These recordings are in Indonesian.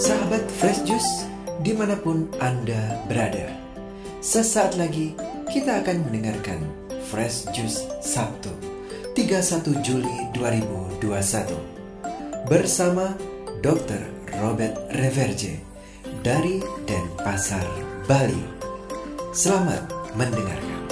Sahabat Fresh Juice, dimanapun Anda berada, sesaat lagi kita akan mendengarkan Fresh Juice Sabtu 31 Juli 2021 bersama Dr. Robert Reverje dari Denpasar, Bali. Selamat mendengarkan.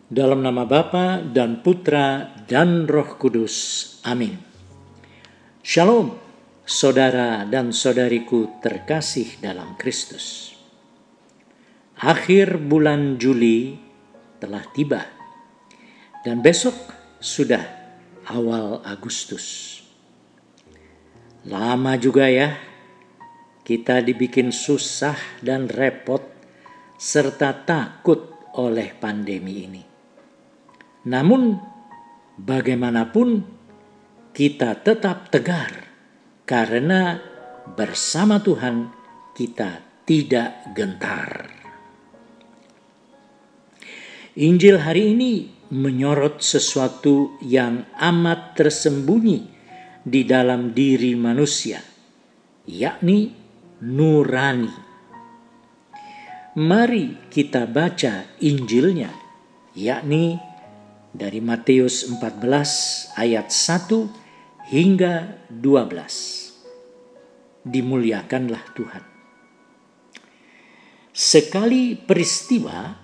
Dalam nama Bapa dan Putra dan Roh Kudus. Amin. Shalom, saudara dan saudariku terkasih dalam Kristus. Akhir bulan Juli telah tiba dan besok sudah awal Agustus. Lama juga ya kita dibikin susah dan repot serta takut oleh pandemi ini. Namun bagaimanapun kita tetap tegar karena bersama Tuhan kita tidak gentar. Injil hari ini menyorot sesuatu yang amat tersembunyi di dalam diri manusia, yakni nurani. Mari kita baca Injilnya, yakni dari Matius 14 ayat 1 hingga 12. Dimuliakanlah Tuhan. Sekali peristiwa,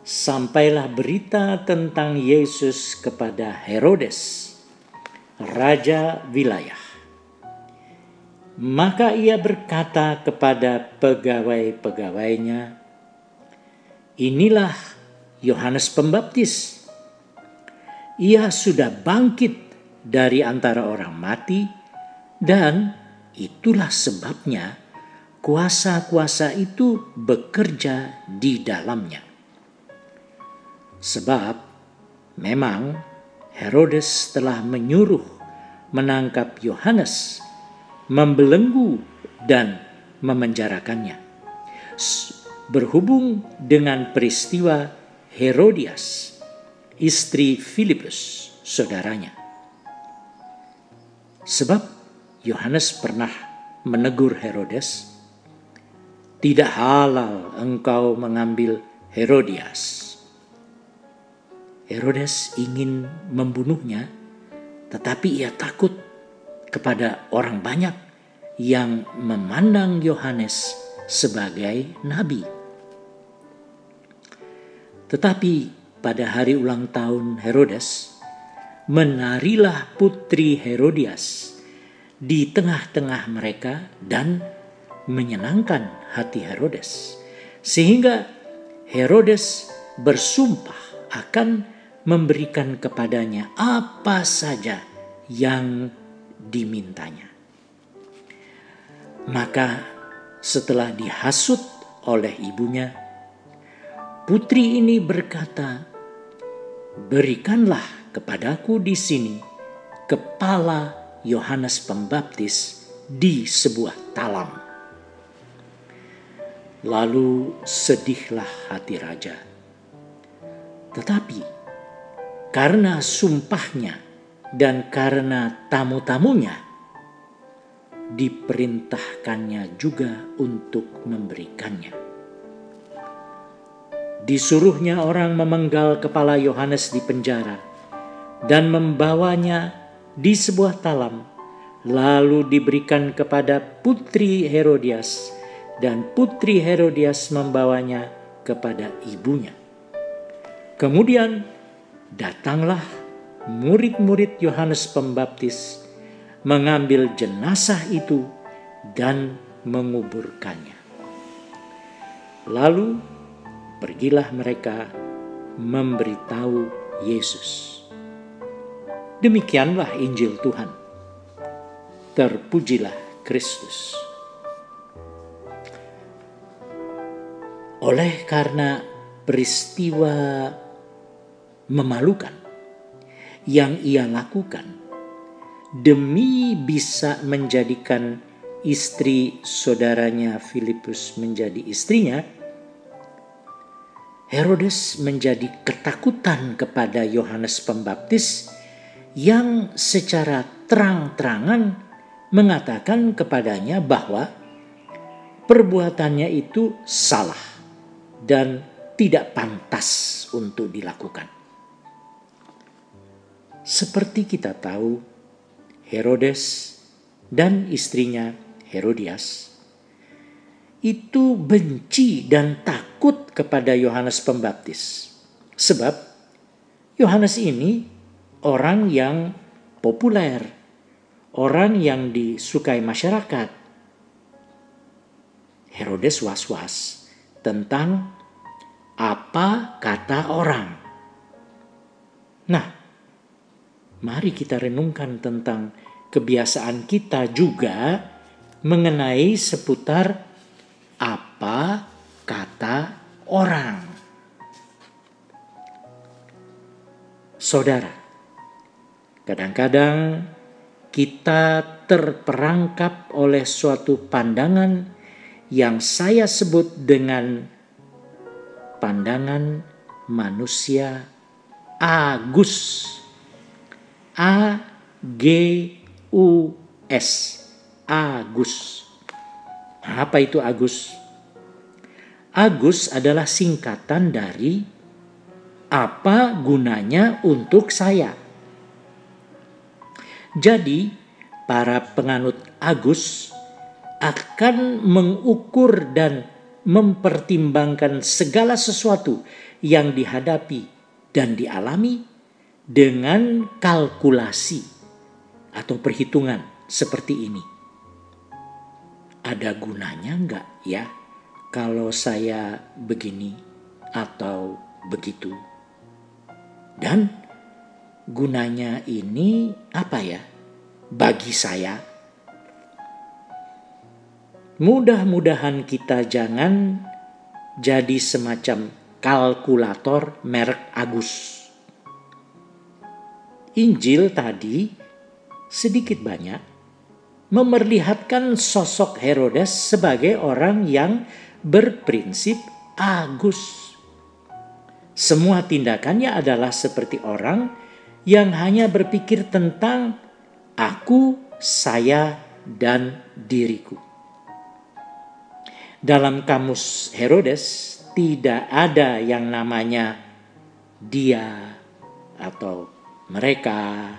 sampailah berita tentang Yesus kepada Herodes, raja wilayah. Maka ia berkata kepada pegawai-pegawainya, "Inilah Yohanes Pembaptis. Ia sudah bangkit dari antara orang mati, dan itulah sebabnya kuasa-kuasa itu bekerja di dalamnya." Sebab memang Herodes telah menyuruh menangkap Yohanes, membelenggu dan memenjarakannya, berhubung dengan peristiwa Herodias, istri Filipus, saudaranya. Sebab Yohanes pernah menegur Herodes, "Tidak halal engkau mengambil Herodias." Herodes ingin membunuhnya, tetapi ia takut kepada orang banyak yang memandang Yohanes sebagai nabi. Tetapi pada hari ulang tahun Herodes, menarilah putri Herodias di tengah-tengah mereka dan menyenangkan hati Herodes, sehingga Herodes bersumpah akan memberikan kepadanya apa saja yang dimintanya. Maka setelah dihasut oleh ibunya, putri ini berkata, "Berikanlah kepadaku di sini kepala Yohanes Pembaptis di sebuah talam." Lalu sedihlah hati raja. Tetapi karena sumpahnya dan karena tamu-tamunya, diperintahkannya juga untuk memberikannya. Disuruhnya orang memenggal kepala Yohanes di penjara dan membawanya di sebuah talam, lalu diberikan kepada putri Herodias, dan putri Herodias membawanya kepada ibunya. Kemudian datanglah murid-murid Yohanes Pembaptis mengambil jenazah itu dan menguburkannya. Lalu pergilah mereka memberitahu Yesus. Demikianlah Injil Tuhan. Terpujilah Kristus. Oleh karena peristiwa memalukan yang ia lakukan demi bisa menjadikan istri saudaranya Filipus menjadi istrinya, Herodes menjadi ketakutan kepada Yohanes Pembaptis yang secara terang-terangan mengatakan kepadanya bahwa perbuatannya itu salah dan tidak pantas untuk dilakukan. Seperti kita tahu, Herodes dan istrinya Herodias itu benci dan takut kepada Yohanes Pembaptis. Sebab Yohanes ini orang yang populer, orang yang disukai masyarakat. Herodes was-was tentang apa kata orang. Nah, mari kita renungkan tentang kebiasaan kita juga mengenai seputar apa kata orang. Saudara, kadang-kadang kita terperangkap oleh suatu pandangan yang saya sebut dengan pandangan manusia Agus. A-G-U-S. Agus. Apa itu Agus? Agus adalah singkatan dari apa gunanya untuk saya. Jadi, para penganut Agus akan mengukur dan mempertimbangkan segala sesuatu yang dihadapi dan dialami dengan kalkulasi atau perhitungan seperti ini. Ada gunanya enggak ya kalau saya begini atau begitu? Dan gunanya ini apa ya bagi saya? Mudah-mudahan kita jangan jadi semacam kalkulator merek Agus. Injil tadi sedikit banyak memperlihatkan sosok Herodes sebagai orang yang berprinsip Agus. Semua tindakannya adalah seperti orang yang hanya berpikir tentang aku, saya, dan diriku. Dalam kamus Herodes tidak ada yang namanya dia atau mereka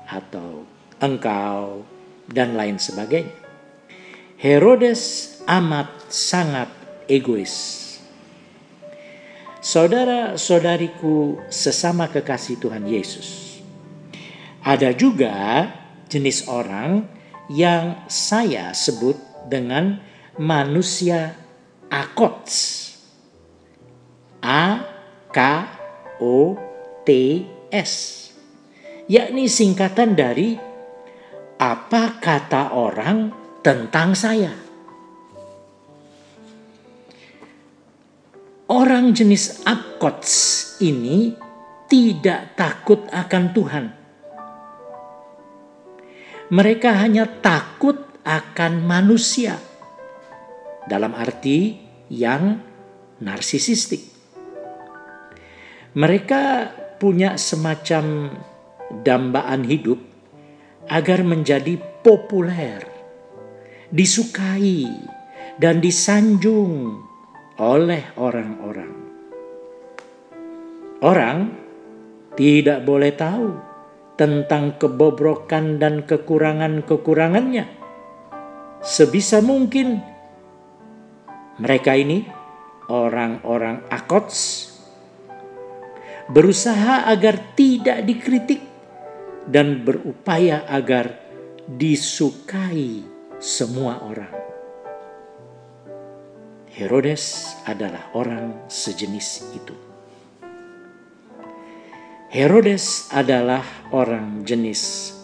atau engkau dan lain sebagainya. Herodes amat sangat egois. Saudara-saudariku sesama kekasih Tuhan Yesus, ada juga jenis orang yang saya sebut dengan manusia akots. A-K-O-T-S. Yakni singkatan dari apa kata orang tentang saya. Orang jenis akots ini tidak takut akan Tuhan. Mereka hanya takut akan manusia. Dalam arti yang narsisistik. Mereka punya semacam dambaan hidup agar menjadi populer, disukai, dan disanjung oleh orang-orang. Orang tidak boleh tahu tentang kebobrokan dan kekurangan-kekurangannya. Sebisa mungkin mereka ini, orang-orang akots, berusaha agar tidak dikritik dan berupaya agar disukai semua orang. Herodes adalah orang sejenis itu. Herodes adalah orang jenis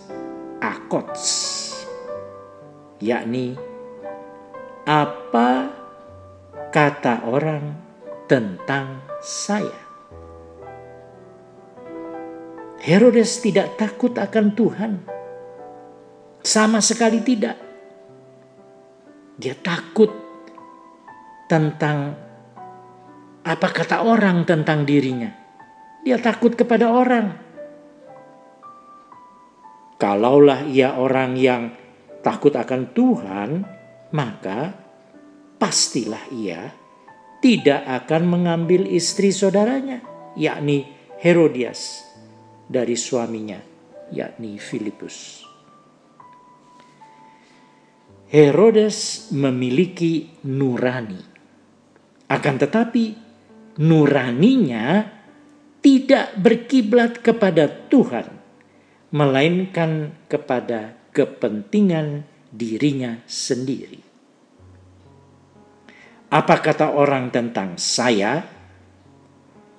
akots, yakni apa kata orang tentang saya. Herodes tidak takut akan Tuhan. Sama sekali tidak. Dia takut tentang apa kata orang tentang dirinya. Dia takut kepada orang. Kalaulah ia orang yang takut akan Tuhan, maka pastilah ia tidak akan mengambil istri saudaranya, yakni Herodias, dari suaminya, yakni Filipus. Herodes memiliki nurani, akan tetapi nuraninya tidak berkiblat kepada Tuhan, melainkan kepada kepentingan dirinya sendiri. Apa kata orang tentang saya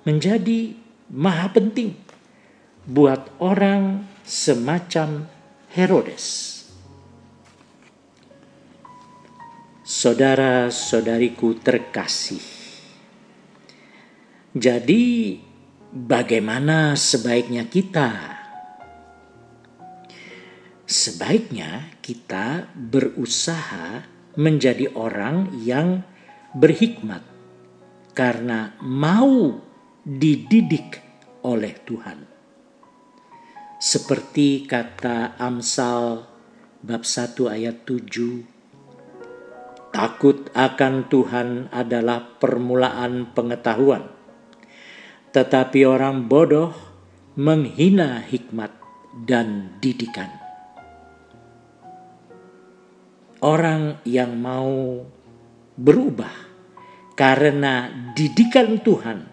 menjadi maha penting buat orang semacam Herodes. Saudara-saudariku terkasih, jadi bagaimana sebaiknya kita? Sebaiknya kita berusaha menjadi orang yang berhikmat karena mau dididik oleh Tuhan. Seperti kata Amsal bab 1 ayat 7, takut akan Tuhan adalah permulaan pengetahuan, tetapi orang bodoh menghina hikmat dan didikan. Orang yang mau berubah karena didikan Tuhan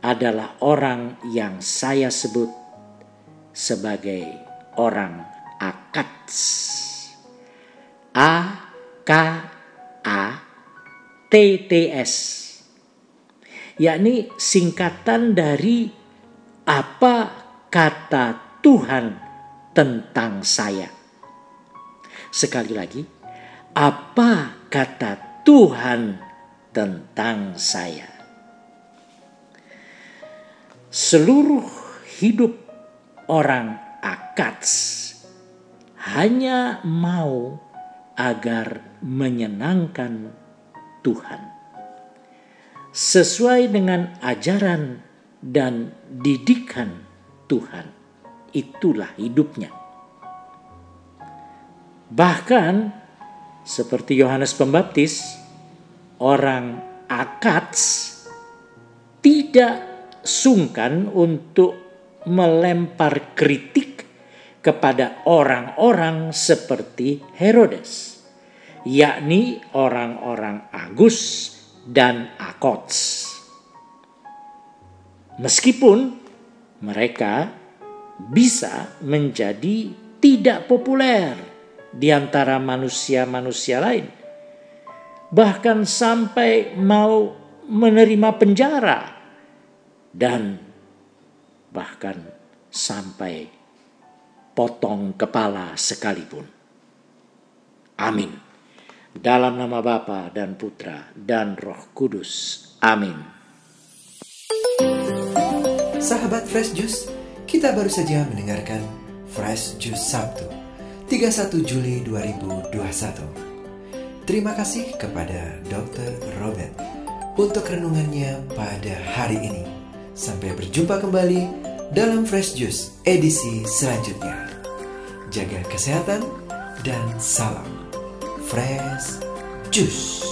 adalah orang yang saya sebut sebagai orang akats. AKATTS, yakni singkatan dari apa kata Tuhan tentang saya. Sekali lagi, apa kata Tuhan tentang saya? Seluruh hidup orang akats hanya mau agar menyenangkan Tuhan, sesuai dengan ajaran dan didikan Tuhan. Itulah hidupnya. Bahkan seperti Yohanes Pembaptis, orang akats tidak sungkan untuk melempar kritik kepada orang-orang seperti Herodes, yakni orang-orang Agus dan Akots. Meskipun mereka bisa menjadi tidak populer di antara manusia-manusia lain, bahkan sampai mau menerima penjara dan bahkan sampai potong kepala sekalipun. Amin. Dalam nama Bapa dan Putra dan Roh Kudus. Amin. Sahabat Fresh Juice, kita baru saja mendengarkan Fresh Juice Sabtu 31 Juli 2021. Terima kasih kepada Dr. Robert untuk renungannya pada hari ini. Sampai berjumpa kembali dalam Fresh Juice edisi selanjutnya. Jaga kesehatan dan salam Fresh Juice.